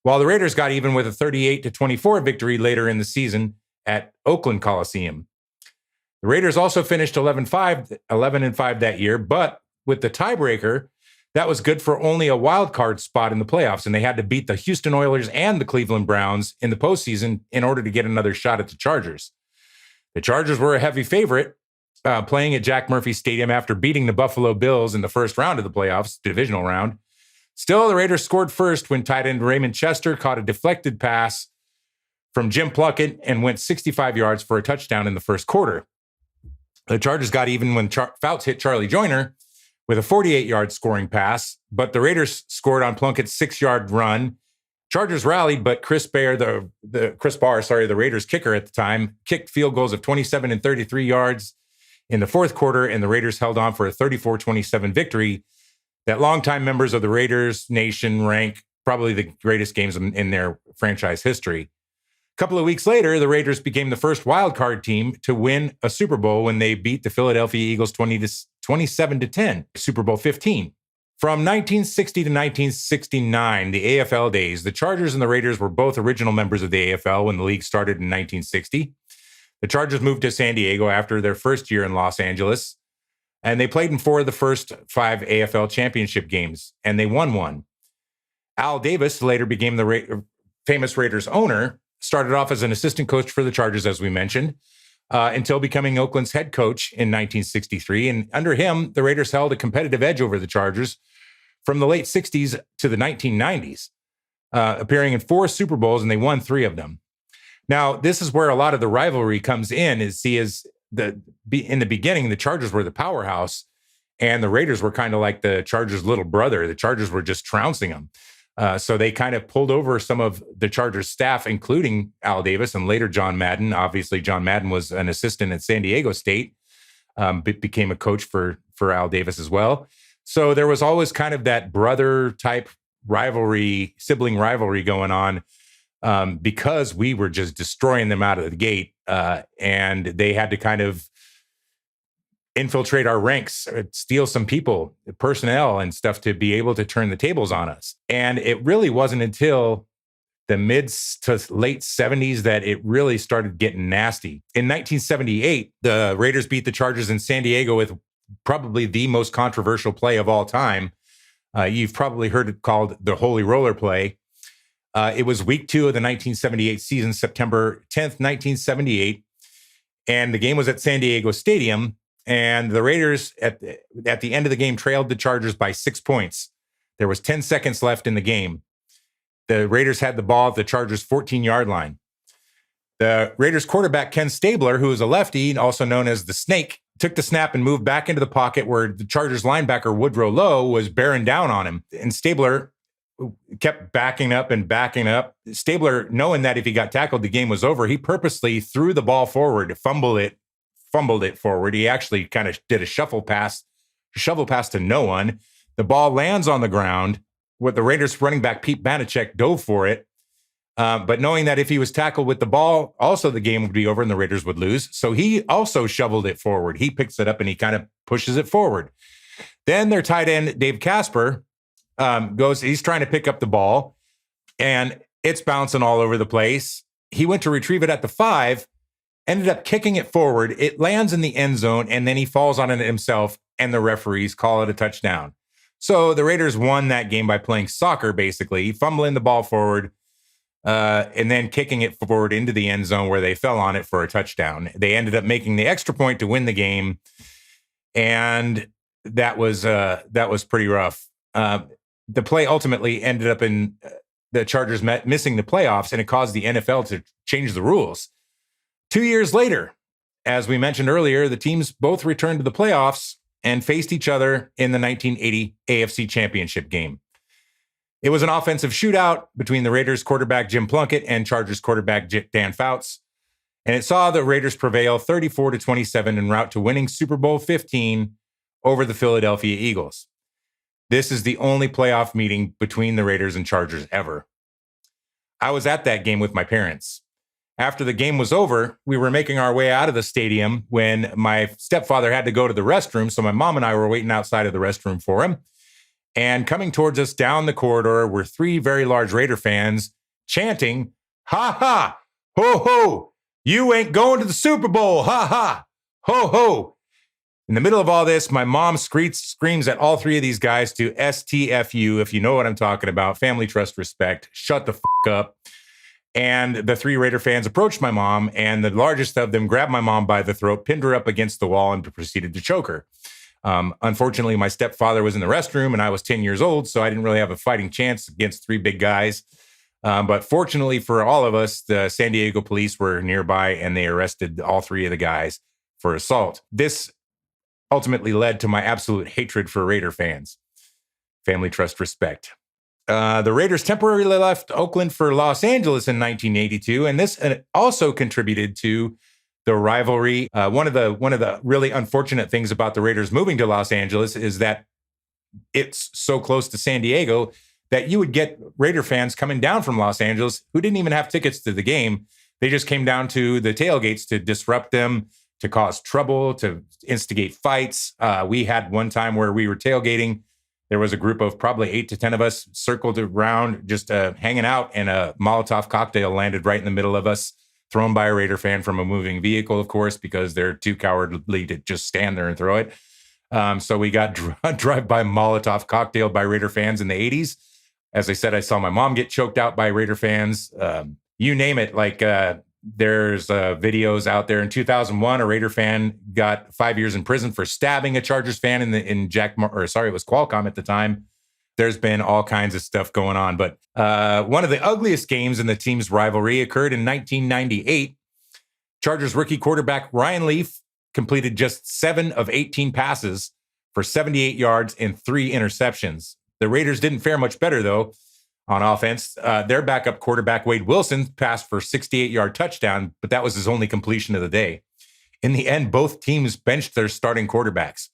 while the Raiders got even with a 38-24 victory later in the season at Oakland Coliseum. The Raiders also finished 11-5 that year, but with the tiebreaker, that was good for only a wild card spot in the playoffs, and they had to beat the Houston Oilers and the Cleveland Browns in the postseason in order to get another shot at the Chargers. The Chargers were a heavy favorite, playing at Jack Murphy Stadium after beating the Buffalo Bills in the first round of the playoffs, divisional round. Still, the Raiders scored first when tight end Raymond Chester caught a deflected pass from Jim Plunkett and went 65 yards for a touchdown in the first quarter. The Chargers got even when Fouts hit Charlie Joyner with a 48-yard scoring pass, but the Raiders scored on Plunkett's 6-yard run. Chargers rallied, but Chris Barr, the Raiders kicker at the time, kicked field goals of 27 and 33 yards in the fourth quarter, and the Raiders held on for a 34-27 victory that longtime members of the Raiders Nation rank probably the greatest games in their franchise history. A couple of weeks later, the Raiders became the first wild card team to win a Super Bowl when they beat the Philadelphia Eagles 27-10, Super Bowl 15. From 1960 to 1969, the AFL days, the Chargers and the Raiders were both original members of the AFL when the league started in 1960. The Chargers moved to San Diego after their first year in Los Angeles, and they played in 4 of the first 5 AFL championship games, and they won 1. Al Davis later became the famous Raiders owner, started off as an assistant coach for the Chargers, as we mentioned, until becoming Oakland's head coach in 1963. And under him, the Raiders held a competitive edge over the Chargers from the late 60s to the 1990s, appearing in 4 Super Bowls, and they won 3 of them. Now, this is where a lot of the rivalry comes in, in the beginning, the Chargers were the powerhouse, and the Raiders were kind of like the Chargers' little brother. The Chargers were just trouncing them. So they kind of pulled over some of the Chargers staff, including Al Davis and later John Madden. Obviously, John Madden was an assistant at San Diego State, became a coach for Al Davis as well. So there was always kind of that brother type rivalry, sibling rivalry going on, because we were just destroying them out of the gate. And they had to kind of infiltrate our ranks, steal some people, personnel and stuff to be able to turn the tables on us. And it really wasn't until the mid to late 70s that it really started getting nasty. In 1978, the Raiders beat the Chargers in San Diego with probably the most controversial play of all time. You've probably heard it called the Holy Roller play. It was week 2 of the 1978 season, September 10th, 1978. And the game was at San Diego Stadium. And the Raiders at the end of the game trailed the Chargers by 6 points. There was 10 seconds left in the game. The Raiders had the ball at the Chargers' 14-yard line. The Raiders quarterback, Ken Stabler, who is a lefty, also known as the Snake, took the snap and moved back into the pocket where the Chargers linebacker, Woodrow Lowe, was bearing down on him. And Stabler kept backing up and backing up. Stabler, knowing that if he got tackled, the game was over, he purposely threw the ball forward, fumbled it forward. He actually kind of did a shovel pass to no one. The ball lands on the ground. What the Raiders running back, Pete Banachek, dove for it. But knowing that if he was tackled with the ball, also the game would be over and the Raiders would lose. So he also shoveled it forward. He picks it up and he kind of pushes it forward. Then their tight end, Dave Casper, he's trying to pick up the ball and it's bouncing all over the place. He went to retrieve it at the 5, ended up kicking it forward. It lands in the end zone and then he falls on it himself and the referees call it a touchdown. So the Raiders won that game by playing soccer, basically, fumbling the ball forward, and then kicking it forward into the end zone where they fell on it for a touchdown. They ended up making the extra point to win the game, and that was pretty rough. The play ultimately ended up in the Chargers missing the playoffs, and it caused the NFL to change the rules. 2 years later, as we mentioned earlier, the teams both returned to the playoffs and faced each other in the 1980 AFC Championship game. It was an offensive shootout between the Raiders quarterback Jim Plunkett and Chargers quarterback Dan Fouts, and it saw the Raiders prevail 34-27 en route to winning Super Bowl 15 over the Philadelphia Eagles. This is the only playoff meeting between the Raiders and Chargers ever. I was at that game with my parents. After the game was over, we were making our way out of the stadium when my stepfather had to go to the restroom, so my mom and I were waiting outside of the restroom for him. And coming towards us down the corridor were 3 very large Raider fans chanting, "Ha ha, ho ho, you ain't going to the Super Bowl, ha ha, ho ho." In the middle of all this, my mom screams at all 3 of these guys to STFU, if you know what I'm talking about, family, trust, respect, shut the up. And the 3 Raider fans approached my mom, and the largest of them grabbed my mom by the throat, pinned her up against the wall, and proceeded to choke her. Unfortunately, my stepfather was in the restroom, and I was 10 years old, so I didn't really have a fighting chance against 3 big guys. But fortunately for all of us, the San Diego police were nearby, and they arrested all 3 of the guys for assault. This ultimately led to my absolute hatred for Raider fans. Family, trust, respect. The Raiders temporarily left Oakland for Los Angeles in 1982, and this also contributed to the rivalry. One of the really unfortunate things about the Raiders moving to Los Angeles is that it's so close to San Diego that you would get Raider fans coming down from Los Angeles who didn't even have tickets to the game. They just came down to the tailgates to disrupt them, to cause trouble, to instigate fights. We had one time where we were tailgating. There was a group of probably 8 to 10 of us circled around, just hanging out, and a Molotov cocktail landed right in the middle of us, thrown by a Raider fan from a moving vehicle, of course, because they're too cowardly to just stand there and throw it. So we got drive-by Molotov cocktail by Raider fans in the 80s. As I said, I saw my mom get choked out by Raider fans. You name it, there's videos out there. In 2001, a Raider fan got 5 years in prison for stabbing a Chargers fan it was Qualcomm at the time. There's been all kinds of stuff going on. But one of the ugliest games in the team's rivalry occurred in 1998. Chargers rookie quarterback Ryan Leaf completed just 7 of 18 passes for 78 yards and 3 interceptions. The Raiders didn't fare much better, though. On offense, their backup quarterback, Wade Wilson, passed for a 68-yard touchdown, but that was his only completion of the day. In the end, both teams benched their starting quarterbacks,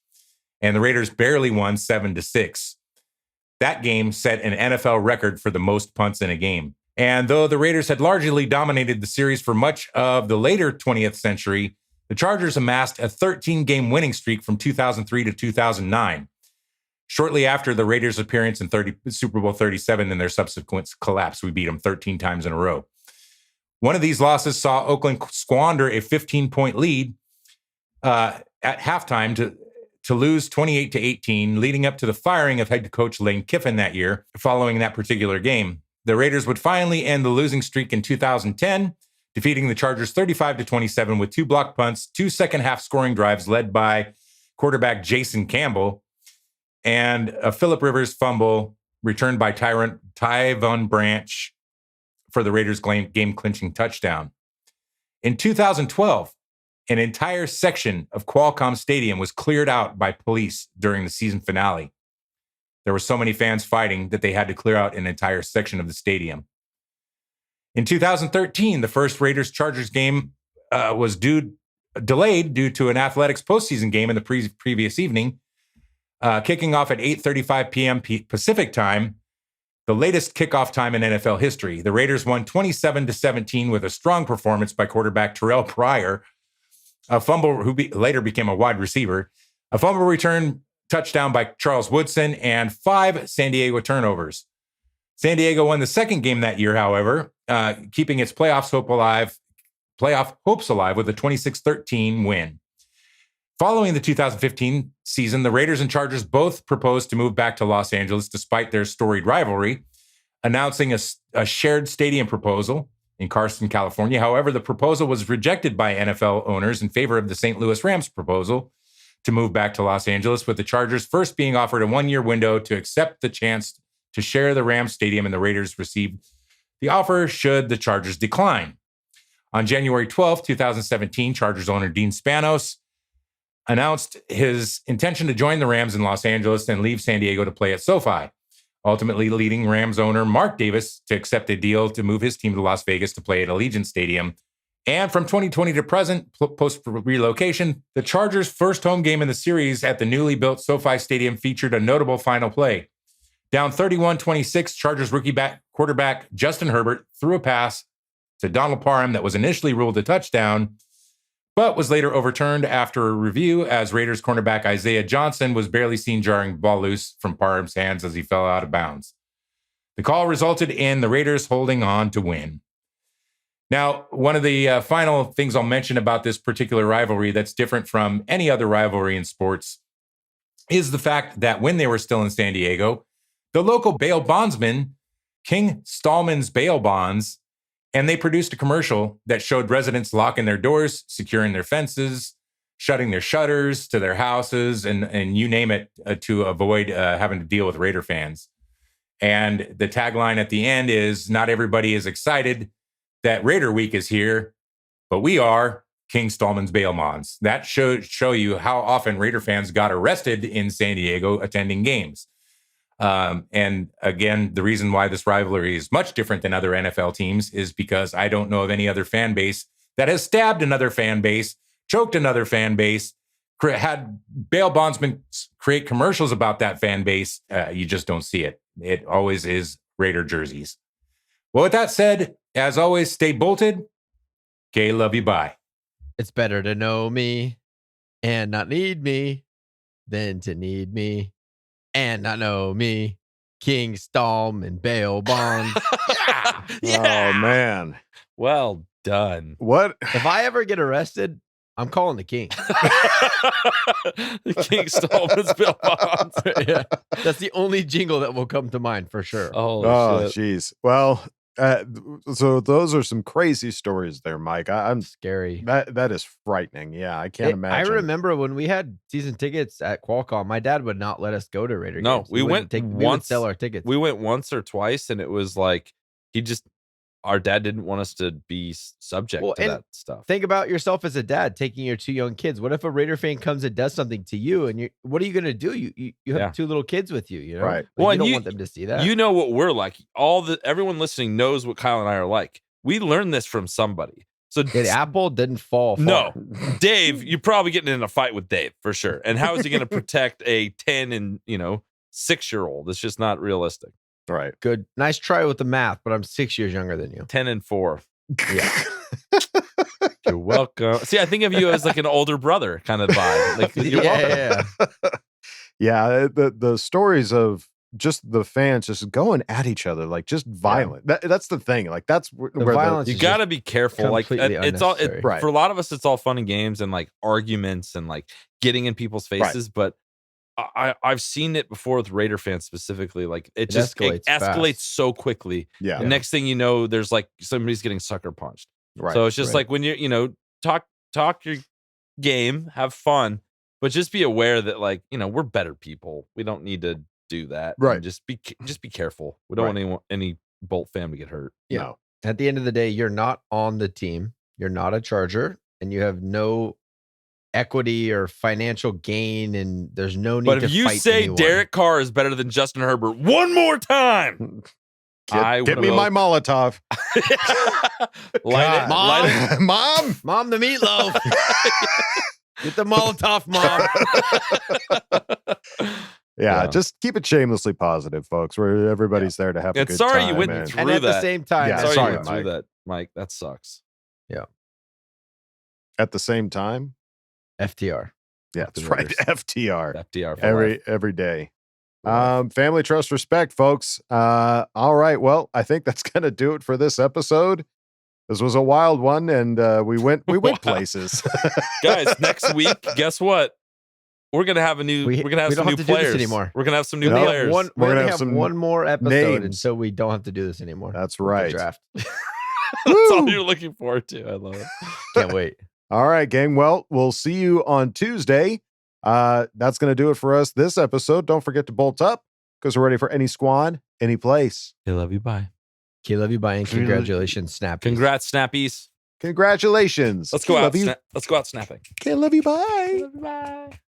and the Raiders barely won 7-6. That game set an NFL record for the most punts in a game. And though the Raiders had largely dominated the series for much of the later 20th century, the Chargers amassed a 13-game winning streak from 2003 to 2009. Shortly after the Raiders' appearance in Super Bowl 37 and their subsequent collapse, we beat them 13 times in a row. One of these losses saw Oakland squander a 15-point lead at halftime to lose 28-18, leading up to the firing of head coach Lane Kiffin that year. Following that particular game, the Raiders would finally end the losing streak in 2010 defeating the Chargers 35-27 with 2 block punts, 2 second-half scoring drives led by quarterback Jason Campbell, and a Phillip Rivers fumble returned by Tyvon Branch for the Raiders' game-clinching touchdown. In 2012, an entire section of Qualcomm Stadium was cleared out by police during the season finale. There were so many fans fighting that they had to clear out an entire section of the stadium. In 2013, the first Raiders-Chargers game was delayed due to an Athletics postseason game in the previous evening, kicking off at 8:35 p.m. Pacific time, the latest kickoff time in NFL history. The Raiders won 27-17 with a strong performance by quarterback Terrell Pryor, a fumble who later became a wide receiver, a fumble return touchdown by Charles Woodson, and 5 San Diego turnovers. San Diego won the second game that year, however, keeping its playoff hopes alive with a 26-13 win. Following the 2015 season, the Raiders and Chargers both proposed to move back to Los Angeles despite their storied rivalry, announcing a shared stadium proposal in Carson, California. However, the proposal was rejected by NFL owners in favor of the St. Louis Rams proposal to move back to Los Angeles, with the Chargers first being offered a 1-year window to accept the chance to share the Rams stadium, and the Raiders received the offer should the Chargers decline. On January 12, 2017, Chargers owner Dean Spanos announced his intention to join the Rams in Los Angeles and leave San Diego to play at SoFi, ultimately leading Rams owner Mark Davis to accept a deal to move his team to Las Vegas to play at Allegiant Stadium. And from 2020 to present, post-relocation, the Chargers' first home game in the series at the newly built SoFi Stadium featured a notable final play. Down 31-26, Chargers rookie quarterback Justin Herbert threw a pass to Donald Parham that was initially ruled a touchdown, but was later overturned after a review as Raiders cornerback Isaiah Johnson was barely seen jarring the ball loose from Parham's hands as he fell out of bounds. The call resulted in the Raiders holding on to win. Now, one of the final things I'll mention about this particular rivalry that's different from any other rivalry in sports is the fact that when they were still in San Diego, the local bail bondsman, King Stallman's Bail Bonds, and they produced a commercial that showed residents locking their doors, securing their fences, shutting their shutters to their houses, and you name it, to avoid having to deal with Raider fans. And the tagline at the end is, "Not everybody is excited that Raider Week is here, but we are King Stallman's Bail Bonds." That show you how often Raider fans got arrested in San Diego attending games. And again, the reason why this rivalry is much different than other NFL teams is because I don't know of any other fan base that has stabbed another fan base, choked another fan base, had bail bondsmen create commercials about that fan base. You just don't see it. It always is Raider jerseys. Well, with that said, as always, stay bolted. Okay, love you, bye. It's better to know me and not need me than to need me and not know me. King Stallman Bail Bonds. Yeah. Oh, man. Well done. What? If I ever get arrested, I'm calling the king. The King Stallman's Bail Bonds. Yeah. That's the only jingle that will come to mind for sure. Oh, jeez. Well, so those are some crazy stories there, Mike. I'm scary. That is frightening. Yeah, I can't imagine. I remember when we had season tickets at Qualcomm, my dad would not let us go to Raider games. We went once. We would sell our tickets. We went once or twice, and it was like our dad didn't want us to be subject to that stuff. Think about yourself as a dad taking your 2 young kids. What if a Raider fan comes and does something to you, and what are you going to do? You have 2 little kids with you, you know? Right. Well, you don't want them to see that. You know what we're like. Everyone listening knows what Kyle and I are like. We learned this from somebody. So Apple didn't fall far. No. Dave, you're probably getting in a fight with Dave for sure. And how is he going to protect a 10 and 6-year-old? It's just not realistic. Right. Good. Nice try with the math, but I'm 6 years younger than you. 10 and 4. Yeah. You're welcome. See, I think of you as like an older brother kind of vibe. Like, you're welcome. Yeah. The stories of just the fans just going at each other, like just violent. Yeah. That's the thing. Like that's where violence. You got to be careful. Like it's all right. For a lot of us, it's all fun and games and like arguments and like getting in people's faces, right. But I've seen it before with Raider fans specifically. Like it escalates fast. so quickly. Yeah. The next thing you know, there's like somebody's getting sucker punched. Right. So it's just like when you talk your game, have fun, but just be aware that we're better people. We don't need to do that. Right. And just be careful. We don't want any Bolt fan to get hurt. Yeah. No. At the end of the day, you're not on the team. You're not a Charger, and you have no equity or financial gain, and there's no need to fight. But if you say anyone. Derek Carr is better than Justin Herbert one more time, Get me my Molotov. Light it, Mom, the meatloaf. Get the Molotov, Mom. Yeah, just keep it shamelessly positive, folks. Where everybody's there to have a good time. Sorry you went through and that. at the same time, Yeah, sorry you Mike. went through that, Mike. That sucks. Yeah. At the same time, FTR. Yeah, that's right. FTR. FTR for every day. Family, trust, respect, folks. All right. Well, I think that's gonna do it for this episode. This was a wild one, and we went places. Guys, next week, guess what? We're gonna have some new players anymore. We're gonna have some new players. We're gonna have one more episode names. until we don't have to do this anymore. That's right. Draft. That's all you're looking forward to. I love it. Can't wait. All right, gang. Well, we'll see you on Tuesday. That's going to do it for us this episode. Don't forget to bolt up because we're ready for any squad, any place. I love you. Bye. Okay, love you. Bye. And congratulations, Snappies. Congrats, Snappies. Congratulations. Let's go out. Let's go out snapping. Okay, love you. Bye. Love you. Bye.